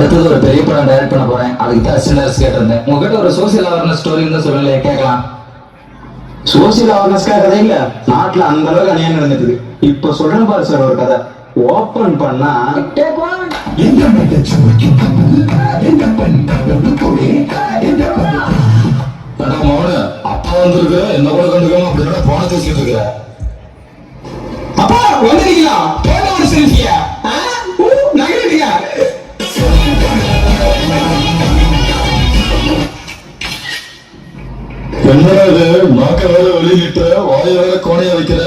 அடுத்தது ஒரு பெரிய படம் டைரக்ட் பண்ண போறேன். அதுக்கு தான் அசிஸ்டன்ட் கேட்டிருந்தேன். உங்ககிட்ட ஒரு சோசியல் அவேர்னஸ் ஸ்டோரி இருந்தா சொல்லுங்க, கேட்கலாம். சோசியல் அவேர்னஸ்க்காக கதை இல்ல, நாட்டுல அந்த அளவுக்கு அநியாயம் நடந்துட்டு இப்ப சொல்றேன் பாரு சார் ஒரு கதை. ஓபன் பண்ணா அப்பா வந்திருக்கு, என்ன கூட கண்டுக்காம அப்படின்னா போன பேசிட்டு இருக்கிற. அப்பா வந்துருக்கீங்களா? போன ஒரு செல்ஃபியா நகரீங்க. என்னடா இது, நாக்க வேற வெளியிட்டு வாய வேற கோணையா வைக்கிற.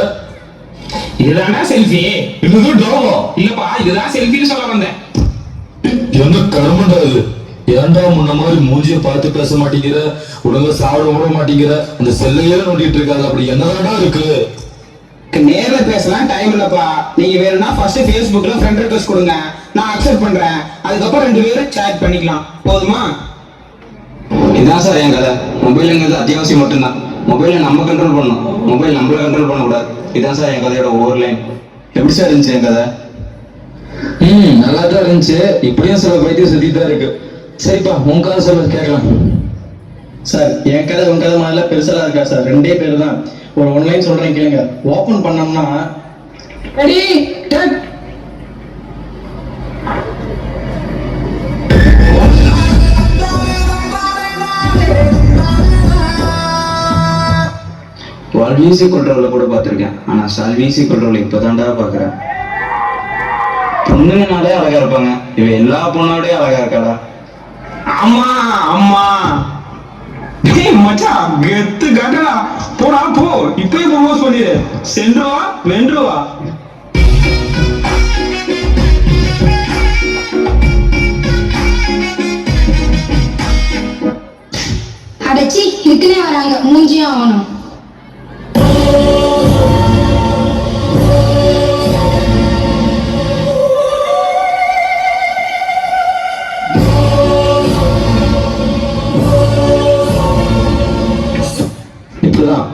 இதுதானா செல்ஃபி? இது டாமா இல்லப்பா, இதுதான் செல்ஃபின்னு சொல்ல வந்தேன். எந்த கருமண்டா இது? ஏன்டா முன்ன மாதிரி மூஞ்சிய பார்த்து பேச மாட்டேங்கிற, ஒழுங்கா சாப்பிட விட மாட்டேங்கிற, அந்த செல்லையே நோண்டிட்டு இருக்காது. அப்படி என்னதான்டா இருக்கு? நேர்ல பேசலாம் டைம் இல்லப்பா. நீங்க வேணும்னா ஃபர்ஸ்ட் Facebookல ஃப்ரெண்ட் ரிக்வெஸ்ட் கொடுங்க, நான் அக்செப்ட் பண்றேன். அதுக்கப்புறம் 2 பேரும் சேட் பண்ணிக்கலாம், போதுமா? இதுதான் சார் என் கதை. மொபைலுங்கிறது அத்தியாவசியம் மட்டும்தான். மொபைலை நம்ம கண்ட்ரோல் பண்ணணும், மொபைல் நம்மள கண்ட்ரோல் பண்ணக்கூடாது. இதுதான் சார் என் கதையோட ஒவ்வொரு லைன். எப்படி சார் இருந்துச்சு என் கதை? நல்லா தான் இருந்துச்சு. இப்படியும் சில பைத்தியம் சுத்தி தான் இருக்கு. சரிப்பா, உன் கதை சொல்ல கேட்கலாம். சார் என் கதை உன் கதை மாதிரிலாம் பெருசாலாம் இருக்கா சார்? 2 பேர் தான். ஒரு ஒன்லைன் சொல்றேன் கேளுங்க. ஓபன் பண்ணோம்னா ரெடி டக். வால்விசி கண்ட்ரோல கூட பார்த்திருக்கேன், ஆனா சால்விசி கண்ட்ரோல் இப்பதான்டா பாக்குறேன். பொண்ணுங்கனாலே அழகா இருப்பாங்க, இவ எல்லா பொண்ணோடய அழகா இருக்காடா. ஆமா ஆமா மச்சான், கெத்து காட்டடா. போடா போ, இப்பயே ப்ரோபோஸ் பண்ணிடு. சென்றுவா வென்றுவா. அடைச்சி இதுக்குன்னே வராங்க, மூஞ்சியும் ஆகணும்.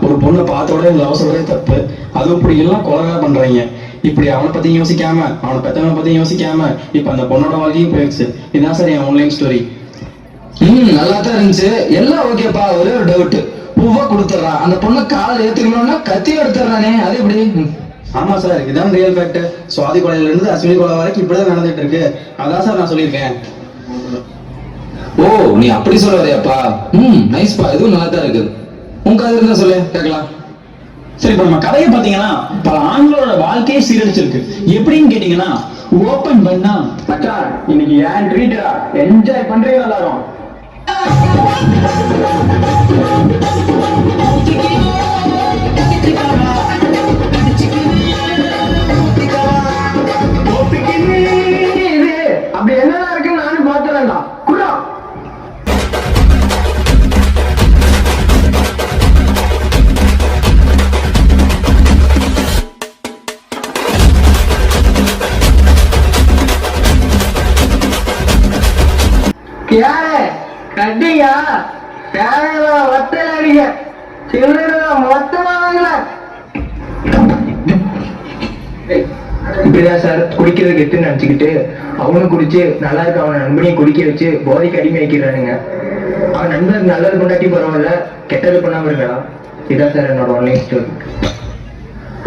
ஒரு பொண்ணை பார்த்த உடனே லவ் சொல்றதே தப்பு. அதுவும் இப்படி எல்லாம் கொலை பண்றாங்க. இப்படி அவனை பத்தி யோசிக்காம, அவனை பெத்தவனை பத்தி யோசிக்காம இப்ப அந்த பொண்ணோட வாழ்க்கையும் போயிடுச்சு. இதுதான் சார் என் ஆன்லைன் ஸ்டோரி. நல்லா தான் இருந்துச்சு, எல்லாம் ஓகேப்பா. ஒரே ஒரு டவுட், பூவா கொடுத்துட்றான், அந்த பொண்ணை காலை ஏத்துக்கணும்னா கத்தி எடுத்துறானே, அது எப்படி? ஆமா சார், இதுதான் ரியல் ஃபேக்ட். சுவாதி கொலையில இருந்து அஸ்வினி கொலை வரைக்கும் இப்படிதான் நடந்துட்டு இருக்கு. அதான் சார் நான் சொல்லியிருக்கேன். ஓ, நீ அப்படி சொல்ல வரையாப்பா? நைஸ்பா, இதுவும் நல்லா தான் இருக்குது. உங்க கதை இருந்தா சொல்லு, கேட்கலாம். சரி, இப்ப நம்ம கதையை பாத்தீங்கன்னா பல ஆண்களோட வாழ்க்கையை சீரழிச்சிருக்கு. எப்படின்னு கேட்டீங்கன்னா, ஓபன் பண்ணா மச்சான் இன்னைக்கு ஏன் ட்ரீட்டா என்ஜாய் பண்றீங்க எல்லாரும். அப்படி என்னதான் இருக்குன்னு நானும் பாத்துறேன்டா. குடா யாரு கட்டிங்க ஒத்தலாடிங்க சில்லற மொத்தமா வாங்கல. இப்படிதான் சார் குடிக்கிறதுக்கு எத்து நினைச்சுக்கிட்டு அவனும் குடிச்சு நல்லா இருக்கு அவன் நண்பனையும் குடிக்க வச்சு போதைக்கு அடிமை வைக்கிறானுங்க. அவன் நண்பருக்கு நல்லது கொண்டாட்டி பரவாயில்ல, கெட்டது பண்ணாம இருக்கலாம். இதான் சார் என்னோட ஆன்லைன் ஸ்டோரி.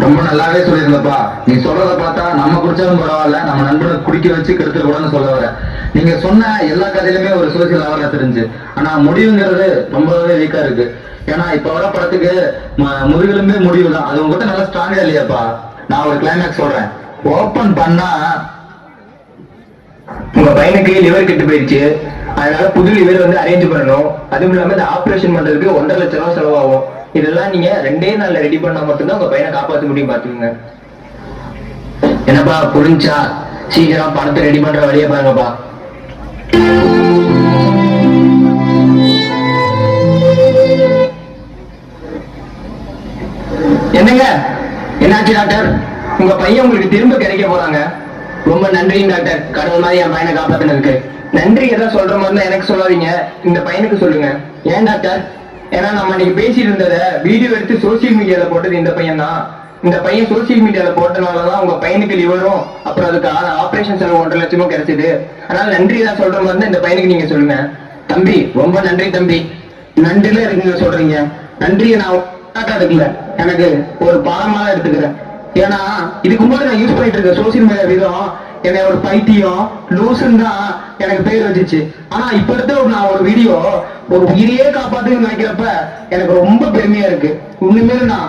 ரொம்ப நல்லாவே சொல்லியிருந்தப்பா. நீ சொல்றத பார்த்தா நம்ம குடிச்சாலும் பரவாயில்ல, நம்ம நண்பனை குடிக்க வச்சு கெடுத்துட கூடாதுன்னு சொல்ல வர. நீங்க சொன்ன எல்லா கதையிலுமே ஒரு சோசியல் அவேர்னஸ் இருந்துச்சு. ஆனா முடிவுங்கிறது ரொம்பவே வீக்கா இருக்கு. ஏன்னா இப்ப வர படத்துக்கு முதுகெலும்பே முடிவு தான். அது உங்ககிட்ட நல்லா ஸ்ட்ராங்கா இல்லையாப்பா? நான் ஒரு கிளைமேக்ஸ் சொல்றேன். ஓபன் பண்ணா உங்க பையனுக்கு லிவர் கெட்டு போயிடுச்சு, அதனால புது லிவர் வந்து அரேஞ்ச் பண்ணணும். அதுவும் இல்லாம இந்த ஆபரேஷன் பண்றதுக்கு 1.5 லட்சம் ரூபாய் செலவாகும். இதெல்லாம் நீங்க 2 நாள்ல ரெடி பண்ணா மட்டும்தான் உங்க பையனை காப்பாற்ற முடியும். பாத்துக்கோங்க. என்னப்பா புரிஞ்சா? சீக்கிரம் பணத்தை ரெடி பண்ற வழியை பாருங்கப்பா. என்னங்க, என்னாச்சு டாக்டர்? உங்க பையன் உங்களுக்கு திரும்ப கிடைக்க போறாங்க. ரொம்ப நன்றி டாக்டர், கடவுள் மாதிரி என் பையனை காப்பாத்தினதுக்கு. நன்றி எதாவது சொல்ற மாதிரி எனக்கு சொல்லாதீங்க, இந்த பையனுக்கு சொல்லுங்க. ஏன் டாக்டர்? ஏன்னா நம்ம இன்னைக்கு பேசிட்டு இருந்ததை வீடியோ எடுத்து சோசியல் மீடியால போட்டது இந்த பையன் தான். இந்த பையன் சோசியல் மீடியால போட்டனாலதான் உங்க பையனுக்கு லிவரும் அப்புறம் அதுக்கு ஆபரேஷன் செலவு 1.5 லட்சமும் கிடைச்சது. அதனால நன்றி தான் சொல்ற மாதிரி இருந்தா இந்த பையனுக்கு நீங்க சொல்லுங்க. தம்பி ரொம்ப நன்றி தம்பி. நன்றில இருக்குங்க சொல்றீங்க. நன்றியை நான் எடுக்கல, எனக்கு ஒரு பாடமா தான் எடுத்துக்கிறேன். ஏன்னா இதுக்கு முன்னாடி நான் யூஸ் பண்ணிட்டு இருக்க சோசியல் மீடியா விதம் என்னை ஒரு பைத்தியம் லூசுன்னு தான் எனக்கு பேர் வச்சுச்சு. ஆனா இப்ப எடுத்த நான் ஒரு வீடியோ ஒரு உயிரையே காப்பாத்துன்னு நினைக்கிறப்ப எனக்கு ரொம்ப பெருமையா இருக்கு. உண்மையிலே நான்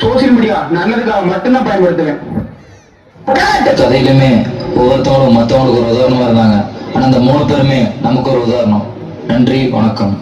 சோசியல் மீடியா நல்லதுக்காக மட்டும்தான் பயன்படுத்துவேன். கதையிலுமே ஒவ்வொருத்தவங்களும் மற்றவங்களுக்கு ஒரு உதாரணமா இருந்தாங்க. ஆனா அந்த 3 பேருமே நமக்கு ஒரு உதாரணம். நன்றி, வணக்கம்.